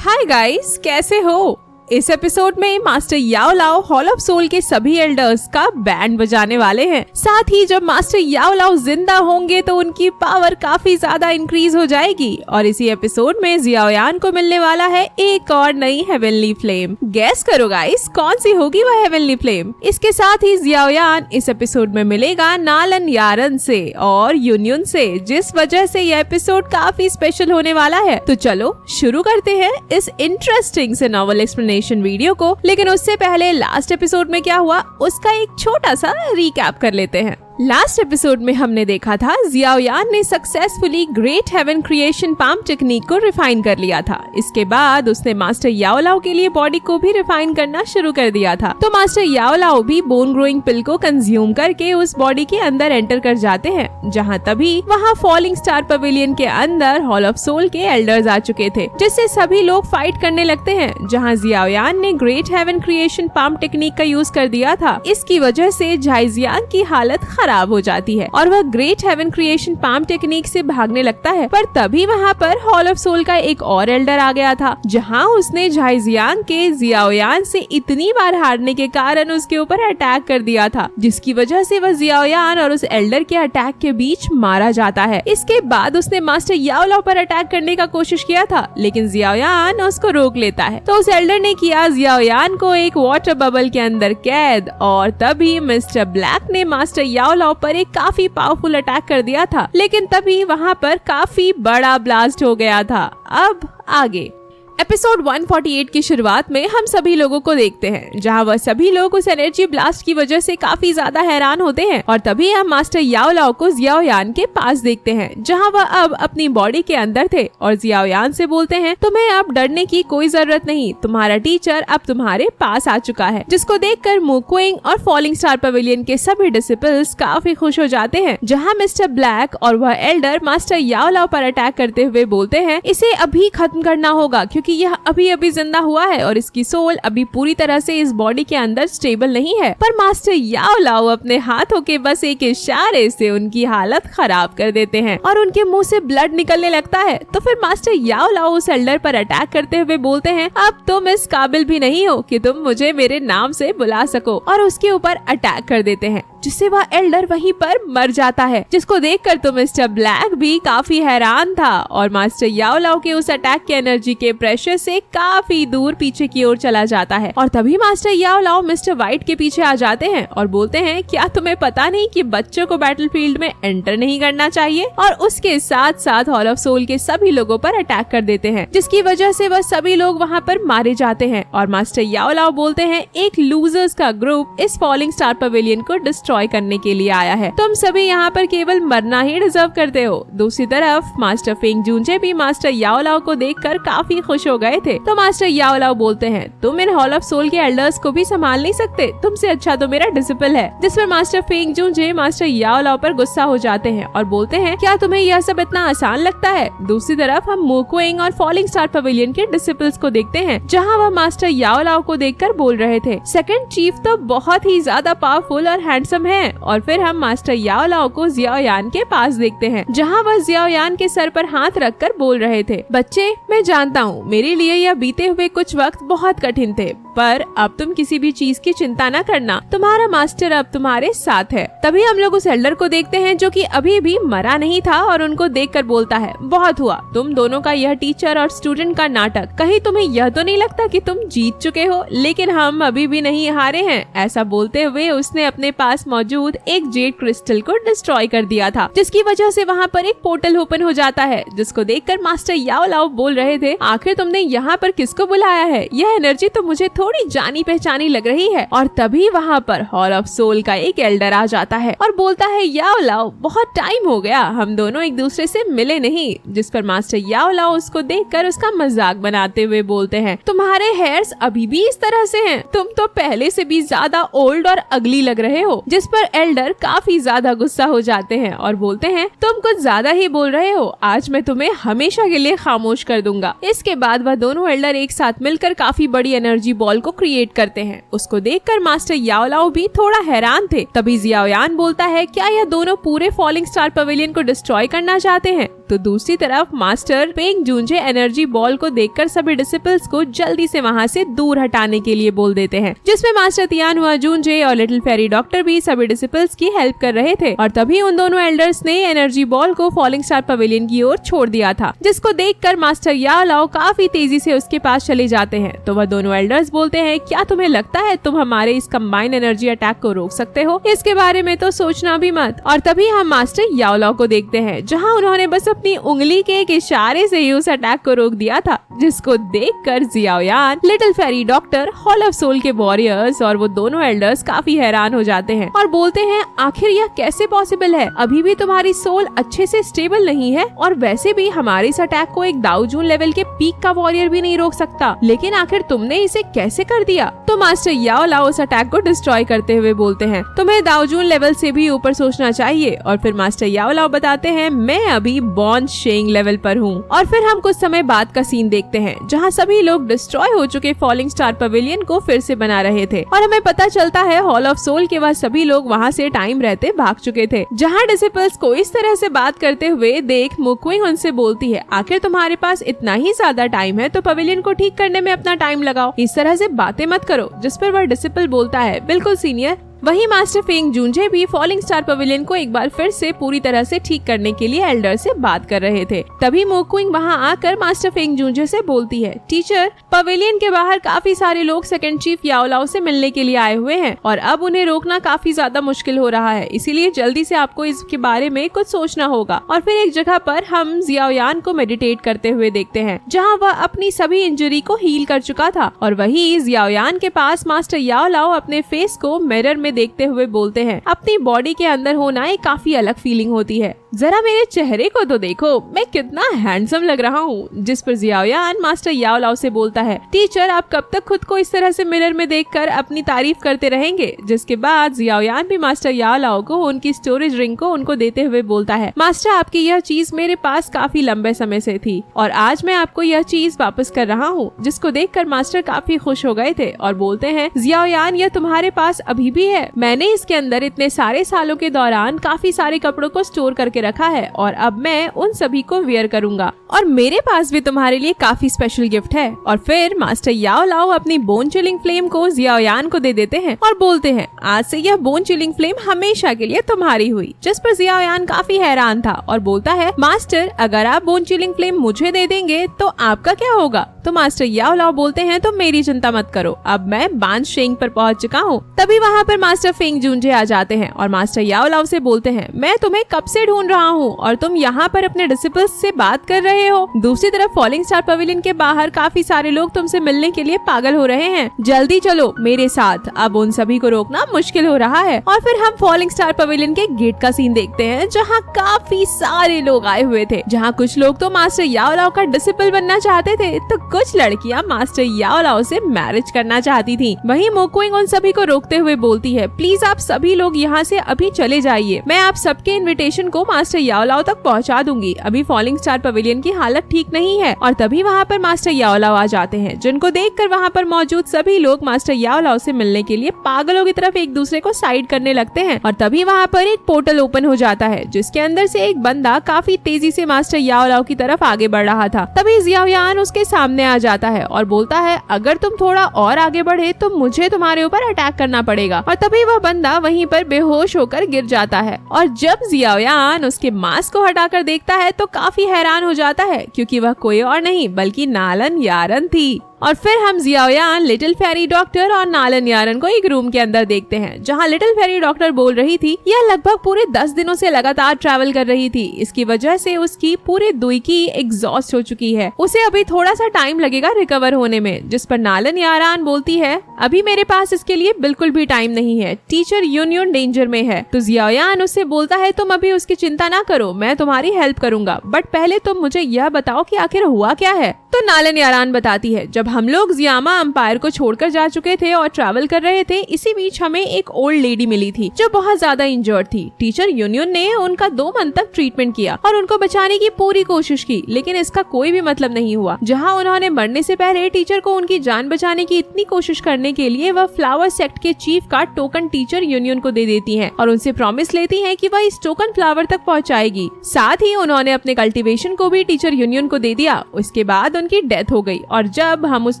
Hi guys, कैसे हो? इस एपिसोड में मास्टर याओ लाओ हॉल ऑफ सोल के सभी एल्डर्स का बैंड बजाने वाले हैं। साथ ही जब मास्टर याओ लाओ जिंदा होंगे तो उनकी पावर काफी ज्यादा इंक्रीज हो जाएगी और इसी एपिसोड में जियाओयान को मिलने वाला है एक और नई हेवनली फ्लेम। गेस करो गाइस, कौन सी होगी वह हेवनली फ्लेम? इसके साथ ही जियाओयान इस एपिसोड में मिलेगा नालन यारन से और यूनियन से, जिस वजह से यह एपिसोड काफी स्पेशल होने वाला है। तो चलो शुरू करते हैं इस इंटरेस्टिंग से नॉवल एक्सप्लेनेशन वीडियो को। लेकिन उससे पहले लास्ट एपिसोड में क्या हुआ उसका एक छोटा सा रिकैप कर लेते हैं। लास्ट एपिसोड में हमने देखा था जियाओयान ने successfully great heaven creation palm technique को रिफाइन कर लिया था। इसके बाद उसने मास्टर याओ लाओ के लिए बॉडी को भी रिफाइन करना शुरू कर दिया था। तो मास्टर याओ लाओ भी बोन ग्रोइंग पिल को कंज्यूम करके उस बॉडी के अंदर एंटर कर जाते हैं, जहाँ तभी वहाँ फॉलिंग स्टार पवेलियन के अंदर हॉल ऑफ सोल के एल्डर्स आ चुके थे, जिससे सभी लोग फाइट करने लगते हैं। जहाँ जियाओयान ने great heaven creation palm technique का यूज कर दिया था, इसकी वजह से झाइजियांग की हालत खराब हो जाती है और वह great heaven creation palm technique से भागने लगता है। पर तभी वहाँ पर हॉल ऑफ सोल का एक और एल्डर आ गया था, जहाँ उसने झाइजियांग के जियाओयान से इतनी बार हारने के कारण उसके ऊपर अटैक कर दिया था, जिसकी वजह से वह जियाओयान और उस एल्डर के अटैक के बीच मारा जाता है। इसके बाद उसने मास्टर याओ लाओ पर अटैक करने का कोशिश किया था, लेकिन जियाओयान उसको रोक लेता है। तो उस एल्डर ने किया जियाओयान को एक वाटर बबल के अंदर कैद और तभी मिस्टर ब्लैक ने मास्टर याओ लाओ पर एक काफी पावरफुल अटैक कर दिया था, लेकिन तभी वहाँ पर काफी बड़ा ब्लास्ट हो गया था। अब आगे एपिसोड 148 की शुरुआत में हम सभी लोगों को देखते हैं, जहां वह सभी लोग उस एनर्जी ब्लास्ट की वजह से काफी ज्यादा हैरान होते हैं और तभी हम मास्टर याओ लाओ को जियाओयान के पास देखते हैं, जहां वह अब अपनी बॉडी के अंदर थे और जियाओयान से बोलते हैं, तुम्हें अब डरने की कोई जरूरत नहीं, तुम्हारा टीचर अब तुम्हारे पास आ चुका है। जिसको देखकर मुकुइंग और फॉलिंग स्टार पवेलियन के सभी डिसिपल्स काफी खुश हो जाते हैं। जहाँ मिस्टर ब्लैक और वह एल्डर मास्टर याओ लाओ पर अटैक करते हुए बोलते हैं, इसे अभी खत्म करना होगा क्योंकि यह अभी अभी जिंदा हुआ है और इसकी सोल अभी पूरी तरह से इस बॉडी के अंदर स्टेबल नहीं है। पर मास्टर याओ लाओ अपने हाथों के बस एक इशारे से उनकी हालत खराब कर देते हैं और उनके मुंह से ब्लड निकलने लगता है। तो फिर मास्टर याओ लाओ उस एल्डर पर अटैक करते हुए बोलते हैं, अब तुम इस काबिल भी नहीं हो कि तुम मुझे मेरे नाम से बुला सको, और उसके ऊपर अटैक कर देते हैं, जिससे वह एल्डर वहीं पर मर जाता है। जिसको देखकर तो मिस्टर ब्लैक भी काफी हैरान था और मास्टर याओ लाओ के उस अटैक के एनर्जी के प्रेशर से काफी दूर पीछे की ओर चला जाता है। और तभी मास्टर याओ लाओ मिस्टर व्हाइट के पीछे आ जाते हैं और बोलते हैं, क्या तुम्हें पता नहीं कि बच्चों को बैटलफील्ड में एंटर नहीं करना चाहिए? और उसके साथ साथ हॉल ऑफ सोल के सभी लोगों पर अटैक कर देते हैं, जिसकी वजह से वह सभी लोग वहाँ पर मारे जाते हैं। और मास्टर याओ लाओ बोलते हैं, एक लूजर्स का ग्रुप इस फॉलिंग स्टार पवेलियन को डिस्ट्रॉय करने के लिए आया है, तुम सभी यहाँ पर केवल मरना ही डिजर्व करते हो। दूसरी तरफ मास्टर फेंग जूनजे भी मास्टर याओ लाओ को देखकर काफी खुश हो गए थे। तो मास्टर याओ लाओ बोलते हैं, तुम इन हॉल ऑफ सोल के एल्डर्स को भी संभाल नहीं सकते, तुमसे अच्छा तो मेरा डिसिपल है। जिसमें मास्टर फेंग जूनजे मास्टर याओ लाओ पर गुस्सा हो जाते हैं और बोलते हैं, क्या तुम्हें यह सब इतना आसान लगता है? दूसरी तरफ हम मुकुइंग और फॉलिंग स्टार पवेलियन के डिसिपल्स को देखते हैं, जहाँ वह मास्टर याओ लाओ को देखकर बोल रहे थे, सेकंड चीफ तो बहुत ही ज्यादा पावरफुल और हैंडसम है। और फिर हम मास्टर याओ लाओ को जियाओयान के पास देखते हैं, जहाँ वह जियाओयान के सर पर हाथ रखकर बोल रहे थे, बच्चे मैं जानता हूँ मेरे लिए यह बीते हुए कुछ वक्त बहुत कठिन थे, पर अब तुम किसी भी चीज की चिंता न करना, तुम्हारा मास्टर अब तुम्हारे साथ है। तभी हम लोग उस एल्डर को देखते हैं जो कि अभी भी मरा नहीं था और उनको देखकर बोलता है, बहुत हुआ तुम दोनों का यह टीचर और स्टूडेंट का नाटक, कहीं तुम्हें यह तो नहीं लगता कि तुम जीत चुके हो? लेकिन हम अभी भी नहीं हारे हैं। ऐसा बोलते हुए उसने अपने पास मौजूद एक जेड क्रिस्टल को डिस्ट्रॉय कर दिया था, जिसकी वजह से वहाँ पर एक पोर्टल ओपन हो जाता है, जिसको देखकर मास्टर याओ लाओ बोल रहे थे, आखिर तुमने यहाँ पर किसको बुलाया है? यह एनर्जी तो मुझे थोड़ी जानी पहचानी लग रही है। और तभी वहाँ पर हॉल ऑफ सोल का एक एल्डर आ जाता है और बोलता है, याओ लाओ बहुत टाइम हो गया, हम दोनों एक दूसरे से मिले नहीं। जिस पर मास्टर याओ लाओ उसको देखकर उसका मजाक बनाते हुए बोलते हैं, तुम्हारे हेयर्स अभी भी इस तरह से हैं, तुम तो पहले से भी ज्यादा ओल्ड और अगली लग रहे हो। जिस पर एल्डर काफी ज्यादा गुस्सा हो जाते हैं और बोलते हैं, तुम कुछ ज्यादा ही बोल रहे हो, आज मैं तुम्हें हमेशा के लिए खामोश कर दूंगा। इसके बाद वह दोनों एल्डर एक साथ मिलकर काफी बड़ी एनर्जी बॉल को क्रिएट करते हैं। उसको देखकर मास्टर याओ लाओ भी थोड़ा हैरान थे। तभी जियाओयान बोलता है, क्या यह दोनों पूरे फॉलिंग स्टार पवेलियन को डिस्ट्रॉय करना चाहते हैं? तो दूसरी तरफ मास्टर फेंग जूनजे एनर्जी बॉल को देखकर सभी डिसिपल्स को जल्दी से वहाँ से दूर हटाने के लिए बोल देते हैं, जिसमें मास्टर तियानहुआ जूनजे और लिटिल फेरी डॉक्टर भी सभी डिसिपल्स की हेल्प कर रहे थे। और तभी उन दोनों एल्डर्स ने एनर्जी बॉल को फॉलिंग स्टार पवेलियन की ओर छोड़ दिया था, जिसको देखकर मास्टर याओ लाओ काफी तेजी से उसके पास चले जाते हैं। तो वह दोनों एल्डर्स बोलते हैं, क्या तुम्हें लगता है तुम हमारे इस कंबाइंड एनर्जी अटैक को रोक सकते हो? इसके बारे में तो सोचना भी मत। और तभी हम मास्टर याओ लाओ को देखते हैं, जहाँ उन्होंने बस अपनी उंगली के एक इशारे से ही उस अटैक को रोक दिया था, जिसको देखकर Xiao Yan, little fairy doctor, hall of soul के वॉरियर्स और वो दोनों एल्डर्स काफी हैरान हो जाते हैं और बोलते हैं, आखिर यह कैसे पॉसिबल है? अभी भी तुम्हारी सोल अच्छे से स्टेबल नहीं है और वैसे भी हमारे इस अटैक को एक दाओ जून लेवल के पीक का वॉरियर भी नहीं रोक सकता, लेकिन आखिर तुमने इसे कैसे कर दिया? तो मास्टर याओ लाओ उस अटैक को डिस्ट्रॉय करते हुए बोलते हैं, तुम्हें दाओ जून लेवल से भी ऊपर सोचना चाहिए। और फिर मास्टर याओ लाओ बताते हैं, मैं अभी बॉन शेंग लेवल पर हूँ। और फिर हम कुछ समय बाद का सीन देखते हैं, जहाँ सभी लोग डिस्ट्रॉय हो चुके फॉलिंग स्टार पवेलियन को फिर से बना रहे थे और हमें पता चलता है हॉल ऑफ सोल के बाद सभी लोग वहाँ से टाइम रहते भाग चुके थे। जहाँ डिसिपल्स को इस तरह से बात करते हुए देख मुकुइंग उनसे बोलती है, आखिर तुम्हारे पास इतना ही ज्यादा टाइम है तो पवेलियन को ठीक करने में अपना टाइम लगाओ, इस तरह से बातें मत करो। जिस पर वह डिसिपल बोलता है, बिल्कुल सीनियर। वहीं मास्टर फेंग जूनजे भी फॉलिंग स्टार पवेलियन को एक बार फिर से पूरी तरह से ठीक करने के लिए एल्डर से बात कर रहे थे। तभी मोकुइंग वहां आकर मास्टर फेंग जूनजे से बोलती है, टीचर, पवेलियन के बाहर काफी सारे लोग सेकंड चीफ याओ लाओ से मिलने के लिए आए हुए हैं और अब उन्हें रोकना काफी ज्यादा मुश्किल हो रहा है, इसीलिए जल्दी से आपको इसके बारे में कुछ सोचना होगा। और फिर एक जगह पर हम जियाओयान को मेडिटेट करते हुए देखते हैं, जहाँ वह अपनी सभी इंजरी को हील कर चुका था और वही जियाओयान के पास मास्टर याओ लाओ अपने फेस को मिरर में देखते हुए बोलते हैं, अपनी बॉडी के अंदर होना एक काफी अलग फीलिंग होती है, जरा मेरे चेहरे को तो देखो, मैं कितना हैंडसम लग रहा हूँ। जिस पर जियाओयान मास्टर याओ लाओ से बोलता है, टीचर, आप कब तक खुद को इस तरह से मिरर में देखकर अपनी तारीफ करते रहेंगे? जिसके बाद जियाओयान भी मास्टर याओ लाओ को उनकी स्टोरेज रिंग को उनको देते हुए बोलता है, मास्टर, आपकी यह चीज मेरे पास काफी लंबे समय से थी और आज मैं आपको यह चीज वापस कर रहा हूँ। जिसको देखकर मास्टर काफी खुश हो गए थे और बोलते हैं, जियाओयान, यह तुम्हारे पास अभी भी है। मैंने इसके अंदर इतने सारे सालों के दौरान काफी सारे कपड़ों को स्टोर करके रखा है और अब मैं उन सभी को वेयर करूंगा और मेरे पास भी तुम्हारे लिए काफी स्पेशल गिफ्ट है। और फिर मास्टर याओ लाओ अपनी बोन चिलिंग फ्लेम को जियाओयान को दे देते हैं और बोलते हैं, आज से यह बोन चिलिंग फ्लेम हमेशा के लिए तुम्हारी हुई। जिस पर जियाओयान काफी हैरान था और बोलता है, मास्टर, अगर आप बोन चिलिंग फ्लेम मुझे दे देंगे तो आपका क्या होगा? तो मास्टर याओ लाओ बोलते हैं, तो मेरी चिंता मत करो, अब मैं बान शेंग पर पहुंच चुका हूँ। तभी वहाँ पर मास्टर फेंग जूनजे आ जाते हैं और मास्टर याओ लाओ से बोलते हैं, मैं तुम्हें कब से ढूंढ रहा हूँ और तुम यहाँ पर अपने डिसिपल्स से बात कर रहे हो। दूसरी तरफ फॉलिंग स्टार पवेलियन के बाहर काफी सारे लोग तुमसे मिलने के लिए पागल हो रहे हैं, जल्दी चलो मेरे साथ, अब उन सभी को रोकना मुश्किल हो रहा है। और फिर हम फॉलिंग स्टार पवेलियन के गेट का सीन देखते हैं, जहाँ काफी सारे लोग आए हुए थे, जहाँ कुछ लोग तो मास्टर याओ लाओ का डिसिपल बनना चाहते थे तो कुछ लड़कियां मास्टर याओ लाओ से मैरिज करना चाहती थी। वहीं मोकुइंग उन सभी को रोकते हुए बोलती है, प्लीज आप सभी लोग यहाँ से अभी चले जाइए, मैं आप सबके इनविटेशन को मास्टर याओ लाओ तक पहुँचा दूंगी, अभी फॉलिंग स्टार पवेलियन की हालत ठीक नहीं है। और तभी वहाँ पर मास्टर याओ लाओ आ जाते हैं, जिनको देखकर वहाँ पर मौजूद सभी लोग मास्टर याओ लाओ से मिलने के लिए पागलों की तरफ एक दूसरे को साइड करने लगते हैं। और तभी वहाँ पर एक पोर्टल ओपन हो जाता है, जिसके अंदर से एक बंदा काफी तेजी से मास्टर याओ लाओ की तरफ आगे बढ़ रहा था। तभी जियाओयान उसके सामने आ जाता है और बोलता है, अगर तुम थोड़ा और आगे बढ़े तो मुझे तुम्हारे ऊपर अटैक करना पड़ेगा। और तभी वह बंदा वहीं पर बेहोश होकर गिर जाता है और जब जियाओयान उसके मास्क को हटाकर देखता है तो काफी हैरान हो जाता है, क्योंकि वह कोई और नहीं बल्कि नालन यारन थी। और फिर हम जियाओयान, लिटिल फेरी डॉक्टर और नालन यारन को एक रूम के अंदर देखते हैं, जहां लिटिल फेरी डॉक्टर बोल रही थी, यह लगभग पूरे 10 दिनों से लगातार ट्रैवल कर रही थी, इसकी वजह से उसकी पूरे दुईकी एग्जॉस्ट हो चुकी है, उसे अभी थोड़ा सा टाइम लगेगा रिकवर होने में। जिस पर नालन यारन बोलती है, अभी मेरे पास इसके लिए बिल्कुल भी टाइम नहीं है, टीचर यूनियन डेंजर में है। तो जियाओयान उससे बोलता है, तुम अभी उसकी चिंता ना करो, मैं तुम्हारी हेल्प करूंगा, बट पहले तुम मुझे यह बताओ कि आखिर हुआ क्या है। तो नालन यारान बताती है, जब हम लोग जियामा एम्पायर को छोड़कर जा चुके थे और ट्रैवल कर रहे थे, इसी बीच हमें एक ओल्ड लेडी मिली थी जो बहुत ज्यादा इंजर्ड थी। टीचर यूनियन ने उनका 2 मंथ तक ट्रीटमेंट किया और उनको बचाने की पूरी कोशिश की, लेकिन इसका कोई भी मतलब नहीं हुआ। जहाँ उन्होंने मरने से पहले टीचर को उनकी जान बचाने की इतनी कोशिश करने के लिए वह फ्लावर सेक्ट के चीफ का टोकन टीचर यूनियन को दे देती है और उनसे प्रॉमिस लेती है कि वह इस टोकन फ्लावर तक पहुँचाएगी। साथ ही उन्होंने अपने कल्टीवेशन को भी टीचर यूनियन को दे दिया। उसके बाद उनकी डेथ हो गई और जब हम उस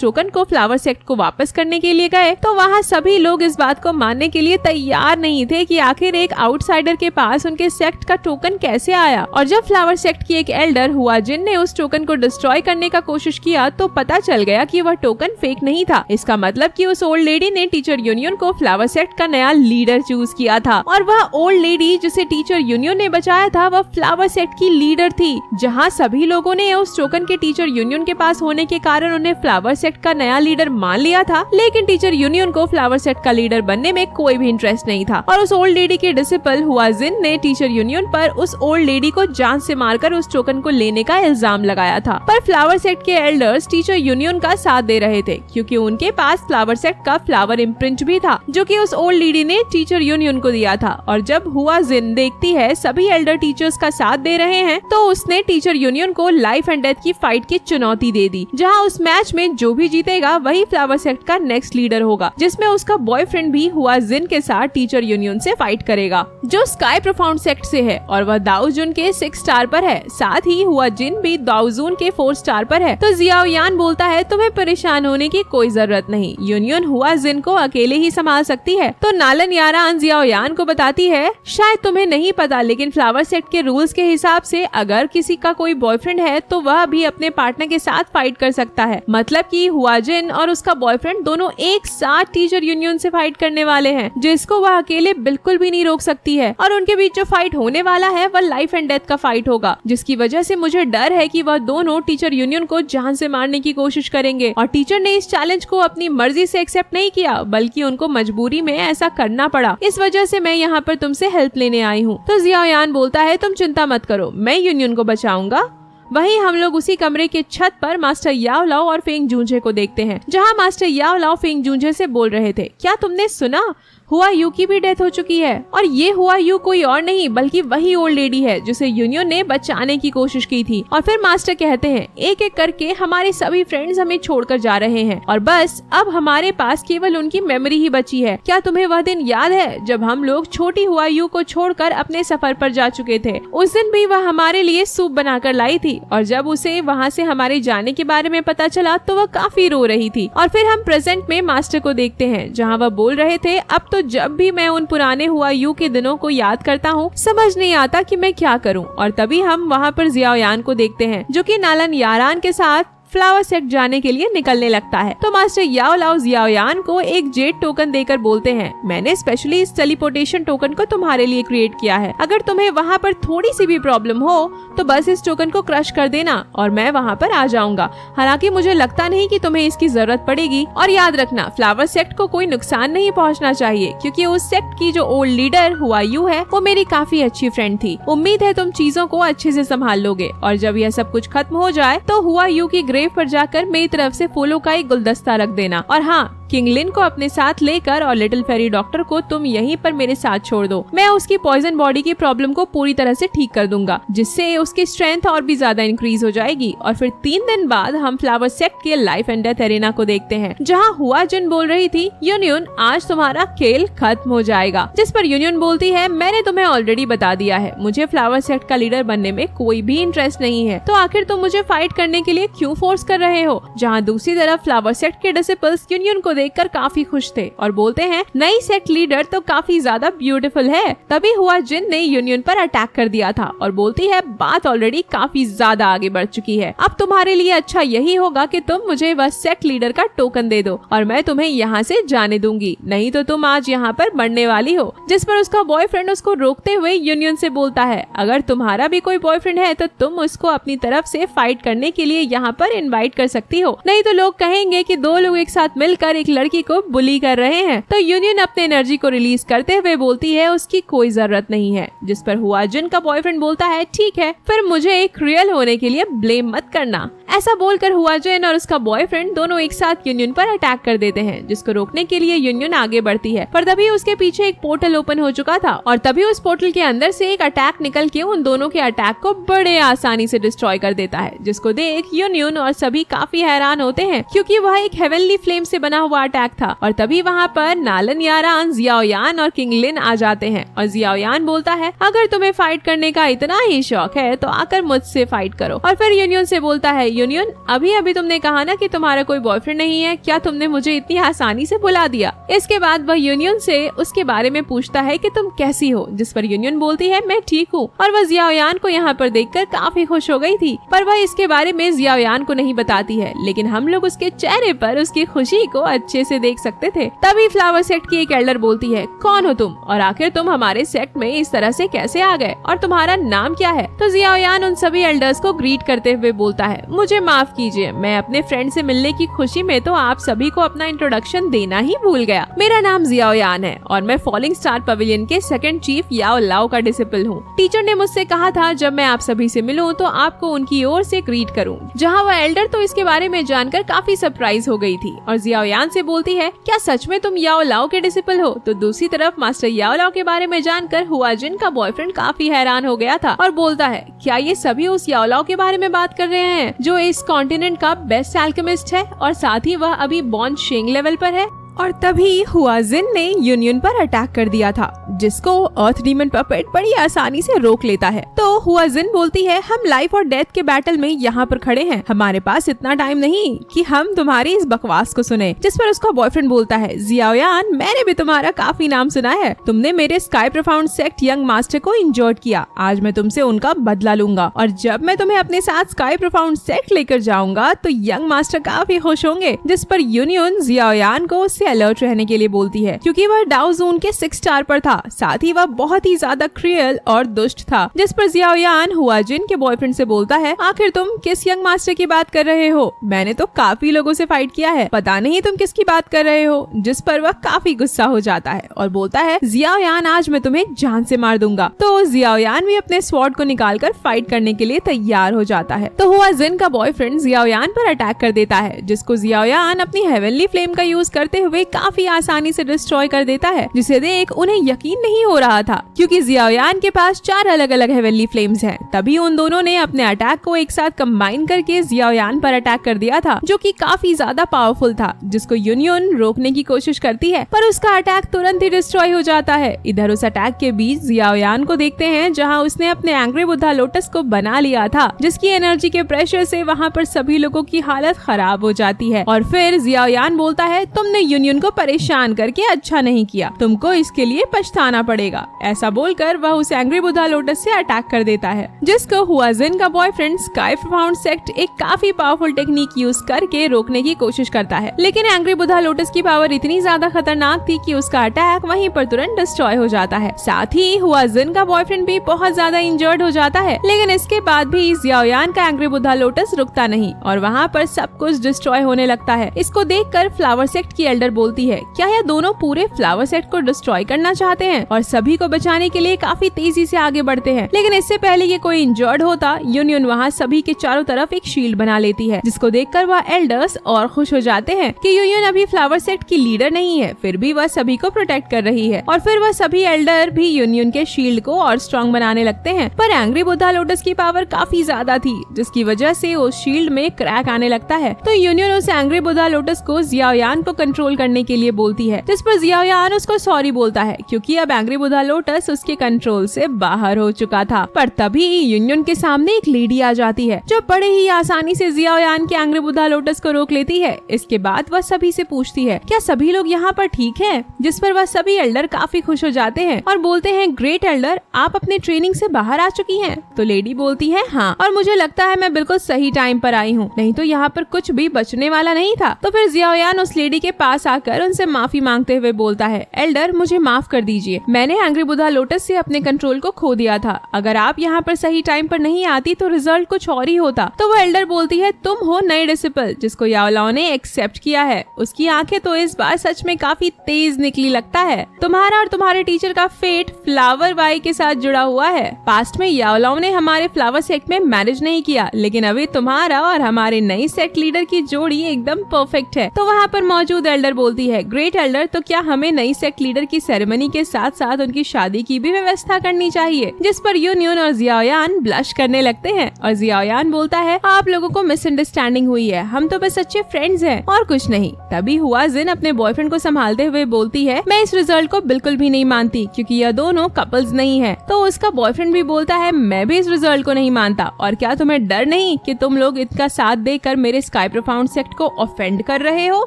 टोकन को फ्लावर सेक्ट को वापस करने के लिए गए तो वहाँ सभी लोग इस बात को मानने के लिए तैयार नहीं थे कि आखिर एक आउटसाइडर के पास उनके सेक्ट का टोकन कैसे आया। और जब फ्लावर सेक्ट की एक एल्डर हुआ जिन ने उस टोकन को डिस्ट्रॉय करने का कोशिश किया तो पता चल गया कि वह टोकन फेक नहीं था। इसका मतलब कि उस ओल्ड लेडी ने टीचर यूनियन को फ्लावर सेक्ट का नया लीडर चूज किया था और वह ओल्ड लेडी जिसे टीचर यूनियन ने बचाया था वह फ्लावर सेक्ट की लीडर थी। जहाँ सभी लोगों ने उस टोकन के टीचर यूनियन के पास होने के कारण उन्हें फ्लावर सेक्ट का नया लीडर मान लिया था, लेकिन टीचर यूनियन को फ्लावर सेक्ट का लीडर बनने में कोई भी इंटरेस्ट नहीं था और उस ओल्ड लेडी के डिसिपल हुआ जिन ने टीचर यूनियन पर उस ओल्ड लेडी को जान से मारकर उस टोकन को लेने का इल्जाम लगाया था। पर फ्लावर सेक्ट के एल्डर्स टीचर यूनियन का साथ दे रहे थे क्योंकि उनके पास फ्लावर सेक्ट का फ्लावर इम्प्रिंट भी था जो कि उस ओल्ड लेडी ने टीचर यूनियन को दिया था। और जब हुआ जिन देखती है सभी एल्डर टीचर्स का साथ दे रहे हैं तो उसने टीचर यूनियन को लाइफ एंड डेथ की फाइट की चुनौती दे दी, जहां उस मैच में जो भी जीतेगा वही फ्लावर सेक्ट का नेक्स्ट लीडर होगा, जिसमें उसका बॉयफ्रेंड भी हुआ जिन के साथ टीचर यूनियन से फाइट करेगा जो स्काई प्रोफाउंड सेक्ट से है और वह दाओजुन के 6 स्टार पर है। साथ ही हुआ जिन भी दाओजुन के 4 स्टार पर है। तो जियाओयान बोलता है तुम्हें परेशान होने की कोई जरूरत नहीं, यूनियन हुआ जिन को अकेले ही संभाल सकती है। तो नालन यारान जियाओयान को बताती है शायद तुम्हें नहीं पता लेकिन फ्लावर सेक्ट के रूल्स के हिसाब से अगर किसी का कोई बॉयफ्रेंड है तो वह भी अपने पार्टनर के साथ फाइट कर सकता है। मतलब कि हुआ जिन और उसका बॉयफ्रेंड दोनों एक साथ टीचर यूनियन से फाइट करने वाले हैं जिसको वह अकेले बिल्कुल भी नहीं रोक सकती है और उनके बीच जो फाइट होने वाला है वह लाइफ एंड डेथ का फाइट होगा, जिसकी वजह से मुझे डर है कि वह दोनों टीचर यूनियन को जान से मारने की कोशिश करेंगे। और टीचर ने इस चैलेंज को अपनी मर्जी से एक्सेप्ट नहीं किया बल्कि उनको मजबूरी में ऐसा करना पड़ा। इस वजह से मैं यहाँ पर तुमसे हेल्प लेने आई हूँ। तो जियाओयान बोलता है तुम चिंता मत करो, मैं यूनियन को बचाऊंगा। वहीं हम लोग उसी कमरे के छत पर मास्टर याओ लाओ और फेंग जूंझे को देखते हैं, जहां मास्टर याओ लाओ फेंग जूंझे से बोल रहे थे क्या तुमने सुना हुआ यू की भी डेथ हो चुकी है और ये हुआ यू कोई और नहीं बल्कि वही ओल्ड लेडी है जिसे यूनियन ने बचाने की कोशिश की थी। और फिर मास्टर कहते हैं एक एक करके हमारे सभी फ्रेंड्स हमें छोड़कर जा रहे हैं और बस अब हमारे पास केवल उनकी मेमोरी ही बची है। क्या तुम्हें वह दिन याद है जब हम लोग छोटी हुआ यू को छोड़कर अपने सफर पर जा चुके थे? उस दिन भी वह हमारे लिए सूप बनाकर लाई थी और जब उसे वहाँ से हमारे जाने के बारे में पता चला तो वह काफी रो रही थी। और फिर हम प्रेजेंट में मास्टर को देखते हैं जहाँ वह बोल रहे थे अब तो जब भी मैं उन पुराने हुआ यू के दिनों को याद करता हूँ समझ नहीं आता कि मैं क्या करूँ। और तभी हम वहाँ पर जियाओयान को देखते हैं जो कि नालन यारान के साथ फ्लावर सेक्ट जाने के लिए निकलने लगता है। तो मास्टर याओ लाओ जियाओयान को एक जेड टोकन देकर बोलते हैं मैंने स्पेशली इस टेलीपोर्टेशन टोकन को तुम्हारे लिए क्रिएट किया है, अगर तुम्हें वहाँ पर थोड़ी सी भी प्रॉब्लम हो तो बस इस टोकन को क्रश कर देना और मैं वहाँ पर आ जाऊंगा। हालांकि मुझे लगता नहीं कि तुम्हें इसकी जरूरत पड़ेगी और याद रखना फ्लावर सेक्ट को कोई नुकसान नहीं पहुँचना चाहिए क्योंकि उस सेक्ट की जो ओल्ड लीडर हुआ यू है वो मेरी काफी अच्छी फ्रेंड थी। उम्मीद है तुम चीजों को अच्छे से संभाल लोगे और जब यह सब कुछ खत्म हो जाए तो हुआ यू की ग्रेव पर जाकर मेरी तरफ से फूलों का एक गुलदस्ता रख देना। और हाँ, किंगलिन को अपने साथ लेकर और लिटिल फेरी डॉक्टर को तुम यहीं पर मेरे साथ छोड़ दो। मैं उसकी पॉइजन बॉडी की प्रॉब्लम को पूरी तरह से ठीक कर दूंगा जिससे उसकी स्ट्रेंथ और भी ज्यादा इंक्रीज हो जाएगी। और फिर 3 दिन बाद हम फ्लावर सेक्ट के लाइफ एंड डेथ एरेना को देखते हैं जहाँ हुआ जिन बोल रही थी यूनियन आज तुम्हारा खेल खत्म हो जाएगा, जिस पर यूनियन बोलती है मैंने तुम्हें ऑलरेडी बता दिया है मुझे फ्लावर सेक्ट का लीडर बनने में कोई भी इंटरेस्ट नहीं है, तो आखिर तुम मुझे फाइट करने के लिए क्यों फोर्स कर रहे हो। जहाँ दूसरी तरफ फ्लावर सेक्ट के डिसिपल्स यूनियन को देखकर काफी खुश थे और बोलते हैं नई सेक्ट लीडर तो काफी ज्यादा ब्यूटीफुल है। तभी हुआ जिन ने यूनियन पर अटैक कर दिया था और बोलती है बात ऑलरेडी काफी ज्यादा आगे बढ़ चुकी है, अब तुम्हारे लिए अच्छा यही होगा कि तुम मुझे बस सेक्ट लीडर का टोकन दे दो और मैं तुम्हें यहाँ से जाने दूंगी, नहीं तो तुम आज यहाँ पर मरने वाली हो। जिस पर उसका बॉयफ्रेंड उसको रोकते हुए यूनियन से बोलता है अगर तुम्हारा भी कोई बॉयफ्रेंड है तो तुम उसको अपनी तरफ से फाइट करने के लिए यहाँ पर इनवाइट कर सकती हो, नहीं तो लोग कहेंगे कि 2 लोग एक साथ मिलकर एक एक लड़की को बुली कर रहे हैं। तो यूनियन अपने एनर्जी को रिलीज करते हुए बोलती है उसकी कोई जरूरत नहीं है, जिस पर हुआजिन का बॉयफ्रेंड बोलता है ठीक है, फिर मुझे एक रियल होने के लिए ब्लेम मत करना। ऐसा बोलकर हुआजिन और उसका बॉयफ्रेंड दोनों एक साथ यूनियन पर अटैक कर देते हैं, जिसको रोकने के लिए यूनियन आगे बढ़ती है, पर तभी उसके पीछे एक पोर्टल ओपन हो चुका था और तभी उस पोर्टल के अंदर से एक अटैक निकल के उन दोनों के अटैक को बड़े आसानी से डिस्ट्रॉय कर देता है, जिसको देख यूनियन और सभी काफी हैरान होते हैं क्योंकि वह एक हेवनली फ्लेम से बना हुआ अटैक था। और तभी वहाँ पर नालन यारान, जियाओयान और किंगलिन आ जाते हैं और जियाओयान बोलता है अगर तुम्हें फाइट करने का इतना ही शौक है तो आकर मुझसे फाइट करो। और फिर यूनियन से बोलता है यूनियन अभी तुमने कहा ना कि तुम्हारा कोई बॉयफ्रेंड नहीं है, क्या तुमने मुझे इतनी आसानी से बुला दिया। इसके बाद वह यूनियन से उसके बारे में पूछता है कि तुम कैसी हो, जिस पर यूनियन बोलती है मैं ठीक हूँ। और वह जियाओयान को यहाँ पर देखकर काफी खुश हो गई थी, पर वह इसके बारे में जियाओयान को नहीं बताती है, लेकिन हम लोग उसके चेहरे पर उसकी खुशी को अच्छे से देख सकते थे। तभी फ्लावर सेक्ट की एक एल्डर बोलती है कौन हो तुम और आखिर तुम हमारे सेक्ट में इस तरह से कैसे आ गए और तुम्हारा नाम क्या है। तो जियाओयान उन सभी एल्डर्स को ग्रीट करते हुए बोलता है मुझे माफ कीजिए, मैं अपने फ्रेंड से मिलने की खुशी में तो आप सभी को अपना इंट्रोडक्शन देना ही भूल गया। मेरा नाम जियाओयान है और मैं फॉलिंग स्टार पवेलियन के सेकंड चीफ याओ लाओ का डिसिपल हूँ। टीचर ने मुझसे कहा था जब मैं आप सभी से मिलूं तो आपको उनकी ओर से ग्रीट करूं। जहां वह एल्डर तो इसके बारे में जानकर काफी सरप्राइज हो गई थी और जियाओयान से बोलती है क्या सच में तुम याओ लाओ के डिसिपल हो। तो दूसरी तरफ मास्टर याओ लाओ के बारे में जानकर हुआजिन का बॉयफ्रेंड काफी हैरान हो गया था और बोलता है क्या ये सभी उस याओ लाओ के बारे में बात कर रहे हैं जो इस कॉन्टिनेंट का बेस्ट एल्केमिस्ट है और साथ ही वह अभी बॉन्ड शेंग लेवल पर है। और तभी हुआजिन ने यूनियन पर अटैक कर दिया था, जिसको अर्थ डीमन पपेट बड़ी आसानी से रोक लेता है। तो हुआजिन बोलती है हम लाइफ और डेथ के बैटल में यहाँ पर खड़े हैं, हमारे पास इतना टाइम नहीं कि हम तुम्हारी इस बकवास को सुने। जिस पर उसका बॉयफ्रेंड बोलता है जियाओयान मैंने भी तुम्हारा काफी नाम सुना है, तुमने मेरे sky profound sect young master को इंजर्ड किया, आज मैं तुमसे उनका बदला लूंगा और जब मैं तुम्हें अपने साथ स्काई प्रोफाउंड सेक्ट लेकर जाऊंगा तो यंग मास्टर काफी खुश होंगे। जिस पर यूनियन जियाओयान को उससे अलर्ट रहने के लिए बोलती है क्योंकि वह डाउ जोन के 6 स्टार पर था, साथ ही वह बहुत ही ज्यादा क्रूएल और दुष्ट था। जिस पर जियाओयान हुआजिन के बॉयफ्रेंड से बोलता है आखिर तुम किस यंग मास्टर की बात कर रहे हो, मैंने तो काफी लोगों से फाइट किया है, पता नहीं तुम किसकी बात कर रहे हो। जिस पर वह काफी गुस्सा हो जाता है और बोलता है जियाओयान आज मैं तुम्हें जान से मार दूंगा। तो जियाओयान भी अपने स्वॉर्ड को निकालकर फाइट करने के लिए तैयार हो जाता है। तो हुआजिन का बॉयफ्रेंड जियाओयान पर अटैक कर देता है, जिसको जियाओयान अपनी हेवनली फ्लेम का यूज करते हुए काफी आसानी से डिस्ट्रॉय कर देता है, जिसे देख उन्हें यकीन नहीं हो रहा था क्योंकि जियाओयान के पास 4 अलग अलग हेवनली फ्लेम्स हैं। तभी उन दोनों ने अपने अटैक को एक साथ कंबाइन करके जियाओयान पर अटैक कर दिया था, जो कि काफी ज्यादा पावरफुल था, जिसको यूनियन रोकने की कोशिश करती है पर उसका अटैक तुरंत ही डिस्ट्रॉय हो जाता है। इधर उस अटैक के बीच जियाओयान को देखते हैं जहाँ उसने अपने एंग्री बुद्धा लोटस को बना लिया था, जिसकी एनर्जी के प्रेशर से वहाँ पर सभी लोगों की हालत खराब हो जाती है। और फिर जियाओयान बोलता है तुमने यूनियन को परेशान करके अच्छा नहीं किया, तुमको इसके लिए पछताना पड़ेगा। ऐसा बोलकर वह उस एंग्री बुद्धा लोटस से अटैक कर देता है, जिसको हुआजिन का बॉयफ्रेंड स्काई प्रोफाउंड सेक्ट एक काफी पावरफुल टेक्निक यूज करके रोकने की कोशिश करता है, लेकिन एंग्री बुद्धा लोटस की पावर इतनी ज्यादा खतरनाक थी कि उसका अटैक वहीं पर तुरंत डिस्ट्रॉय हो जाता है। साथ ही हुआजिन का बॉयफ्रेंड भी बहुत ज्यादा इंजर्ड हो जाता है, लेकिन इसके बाद भी जियाओयान का एंग्री बुद्धा लोटस रुकता नहीं और वहाँ पर सब कुछ डिस्ट्रॉय होने लगता है। इसको देखकर फ्लावर सेक्ट की एल्डर बोलती है क्या यह दोनों पूरे फ्लावर सेक्ट को डिस्ट्रॉय करना चाहते हैं और सभी को बचाने के लिए काफी तेजी से आगे बढ़ते हैं। लेकिन इससे पहले ये कोई इंजर्ड होता, यूनियन वहाँ सभी के चारों तरफ एक शील्ड बना लेती है, जिसको देखकर वह एल्डर्स और खुश हो जाते हैं कि यूनियन अभी फ्लावर सेक्ट की लीडर नहीं है, फिर भी वह सभी को प्रोटेक्ट कर रही है। और फिर वह सभी एल्डर भी यूनियन के शील्ड को और स्ट्रॉन्ग बनाने लगते हैं। पर एंग्री बुद्धा लोटस की पावर काफी ज्यादा थी, जिसकी वजह से उस शील्ड में क्रैक आने लगता है। तो यूनियन उस एंग्री बुद्धा लोटस को जियाओयान को कंट्रोल करने के लिए बोलती है, जिस पर जियाओयान उसको सॉरी बोलता है क्योंकि अब एंग्री बुद्धा लोटस उसके कंट्रोल से बाहर हो चुका था। पर तभी यूनियन के सामने एक लेडी आ जाती है जो बड़े ही आसानी से जियाओयान के एंग्री बुद्धा लोटस को रोक लेती है। इसके बाद वह सभी से पूछती है क्या सभी लोग यहाँ पर ठीक हैं? जिस पर वह सभी एल्डर काफी खुश हो जाते हैं और बोलते हैं ग्रेट एल्डर, आप अपने ट्रेनिंग से बाहर आ चुकी हैं। तो लेडी बोलती है हाँ, और मुझे लगता है मैं बिल्कुल सही टाइम पर आई हूँ, नहीं तो यहाँ पर कुछ भी बचने वाला नहीं था। तो फिर जियाओयान उस लेडी के पास आकर उनसे माफी मांगते हुए बोलता है, एल्डर मुझे माफ कर दीजिए, मैंने एंग्री बुद्धा लोटस से अपने कंट्रोल को खो दिया था। अगर आप यहाँ पर सही टाइम पर नहीं आती तो रिजल्ट कुछ और ही होता। तो वो एल्डर बोलती है, तुम हो नई डिसिपल जिसको याओलाओ ने एक्सेप्ट किया है। उसकी आंखें तो इस बार सच में काफी तेज निकली लगता है। तुम्हारा और तुम्हारे टीचर का फेट फ्लावर बाई के साथ जुड़ा हुआ है। पास्ट में याओलाओ ने हमारे फ्लावर सेक्ट में मैनेज नहीं किया, लेकिन अभी तुम्हारा और हमारे नई सेक्ट लीडर की जोड़ी एकदम परफेक्ट है। तो वहाँ पर मौजूद एल्डर बोलती है, ग्रेट एल्डर, तो क्या हमें नई सेक्ट लीडर की सेरेमनी के साथ साथ उनकी शादी की भी व्यवस्था करनी चाहिए? जिस पर यूनियन और जियाओयान ब्लश करने लगते हैं और जियाओयान बोलता है, आप लोगों को मिसअंडरस्टैंडिंग हुई है, हम तो बस अच्छे फ्रेंड्स हैं और कुछ नहीं। तभी हुआ जिन अपने बॉयफ्रेंड को संभालते हुए बोलती है, मैं इस रिजल्ट को बिल्कुल भी नहीं मानती क्योंकि यह दोनों कपल्स नहीं है। तो उसका बॉयफ्रेंड भी बोलता है, मैं भी इस रिजल्ट को नहीं मानता, और क्या तुम्हें डर नहीं कि तुम लोग इनका साथ देकर मेरे स्काई प्रोफाउंड सेक्ट को ऑफेंड कर रहे हो?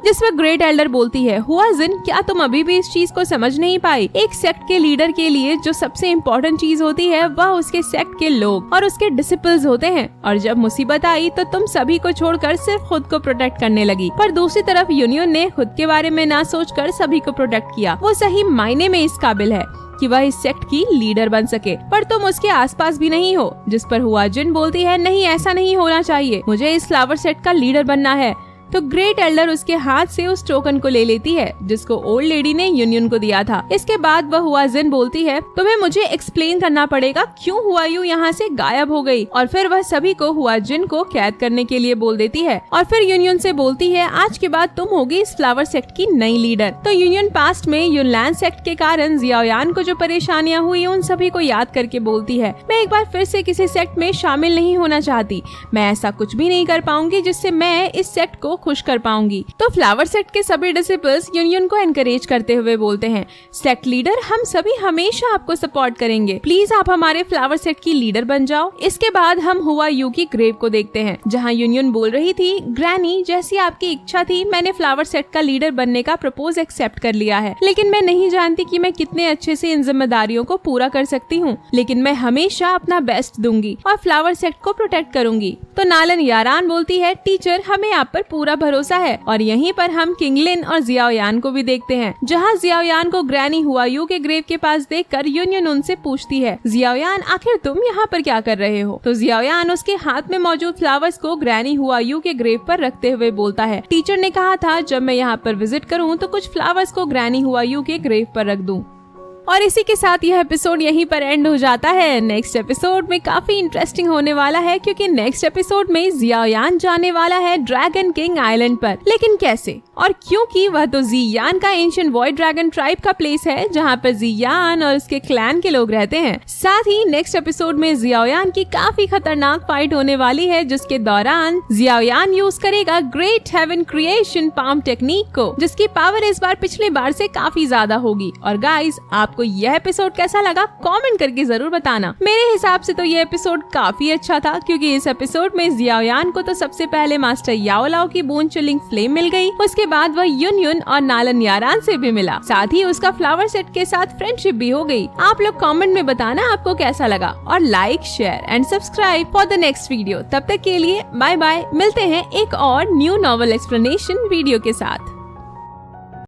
जिस पर ग्रेट एल्डर बोलती है, हुआ जिन, क्या तुम अभी भी इस चीज को समझ नहीं पाई? एक सेक्ट के लीडर के लिए जो सबसे इम्पोर्टेंट चीज होती है वह उसके सेक्ट के लोग और उसके डिसिपल्स होते हैं, और जब मुसीबत आई तो तुम सभी को छोड़कर सिर्फ खुद को प्रोटेक्ट करने लगी। पर दूसरी तरफ यूनियन ने खुद के बारे में ना सोचकर सभी को प्रोटेक्ट किया। वो सही मायने में इस काबिल है कि वह इस सेक्ट की लीडर बन सके, पर तुम उसके आसपास भी नहीं हो। जिस पर हुआ जिन बोलती है, नहीं ऐसा नहीं होना चाहिए, मुझे इस फ्लावर सेट का लीडर बनना है। तो ग्रेट एल्डर उसके हाथ से उस टोकन को ले लेती है जिसको ओल्ड लेडी ने यूनियन को दिया था। इसके बाद वह हुआ जिन बोलती है, तुम्हें मुझे एक्सप्लेन करना पड़ेगा क्यों हुआ यू यहाँ से गायब हो गई। और फिर वह सभी को हुआ जिन को कैद करने के लिए बोल देती है और फिर यूनियन से बोलती है, आज के बाद तुम होगी इस फ्लावर सेक्ट की नई लीडर। तो यूनियन पास्ट में यूनलैंड सेक्ट के कारण जियाओयान को जो परेशानियां हुई उन सभी को याद करके बोलती है, मैं एक बार फिर से किसी सेक्ट में शामिल नहीं होना चाहती, मैं ऐसा कुछ भी नहीं कर पाऊंगी जिससे मैं इस सेक्ट को खुश कर पाऊंगी। तो फ्लावर सेक्ट के सभी डिसिपल्स यूनियन को एनकरेज करते हुए बोलते हैं, सेक्ट लीडर हम सभी हमेशा आपको सपोर्ट करेंगे, प्लीज आप हमारे फ्लावर सेक्ट की लीडर बन जाओ। इसके बाद हम हुआ यू की ग्रेव को देखते हैं जहां यूनियन बोल रही थी, ग्रैनी जैसी आपकी इच्छा थी, मैंने फ्लावर सेक्ट का लीडर बनने का प्रपोज एक्सेप्ट कर लिया है, लेकिन मैं नहीं जानती कि मैं कितने अच्छे से इन जिम्मेदारियों को पूरा कर सकती हूँ, लेकिन मैं हमेशा अपना बेस्ट दूंगी और फ्लावर सेक्ट को प्रोटेक्ट करूंगी। तो नालन यारान बोलती है, टीचर हमें आप पर पूरा भरोसा है। और यहीं पर हम किंगलिन और जियाओयान को भी देखते हैं जहां जियाओयान को ग्रैनी हुआयू के ग्रेव के पास देखकर यूनियन उनसे पूछती है, जियाओयान आखिर तुम यहाँ पर क्या कर रहे हो? तो जियाओयान उसके हाथ में मौजूद फ्लावर्स को ग्रैनी हुआयू के ग्रेव पर रखते हुए बोलता है, टीचर ने कहा था जब मैं यहाँ पर विजिट करूँ तो कुछ फ्लावर्स को ग्रैनी हुआयू के ग्रेव पर रख दूं। और इसी के साथ यह एपिसोड यहीं पर एंड हो जाता है। नेक्स्ट एपिसोड में काफी इंटरेस्टिंग होने वाला है क्योंकि नेक्स्ट एपिसोड में जियाओयान जाने वाला है ड्रैगन किंग आइलैंड पर, लेकिन कैसे और क्योंकि वह तो जियान का एंशिएंट वॉइड ड्रैगन ट्राइब का प्लेस है जहां पर जियान और उसके क्लैन के लोग रहते हैं। साथ ही नेक्स्ट एपिसोड में जियाओयान की काफी खतरनाक फाइट होने वाली है जिसके दौरान जियाओयान यूज करेगा great heaven creation palm technique को, जिसकी पावर इस बार पिछले बार से काफी ज्यादा होगी। और गाइज आपको यह एपिसोड कैसा लगा कमेंट करके जरूर बताना। मेरे हिसाब से तो यह एपिसोड काफी अच्छा था क्योंकि इस एपिसोड में जियाओयान को तो सबसे पहले मास्टर याओलाओ की बोन चिलिंग फ्लेम मिल गई, उसके बाद वह यूनियन और नालन यारान से भी मिला, साथ ही उसका फ्लावर सेट के साथ फ्रेंडशिप भी हो गई। आप लोग कमेंट में बताना आपको कैसा लगा और like share and subscribe for the next video. तब तक के लिए बाय बाय, मिलते हैं एक और न्यू नॉवल एक्सप्लेनेशन वीडियो के साथ।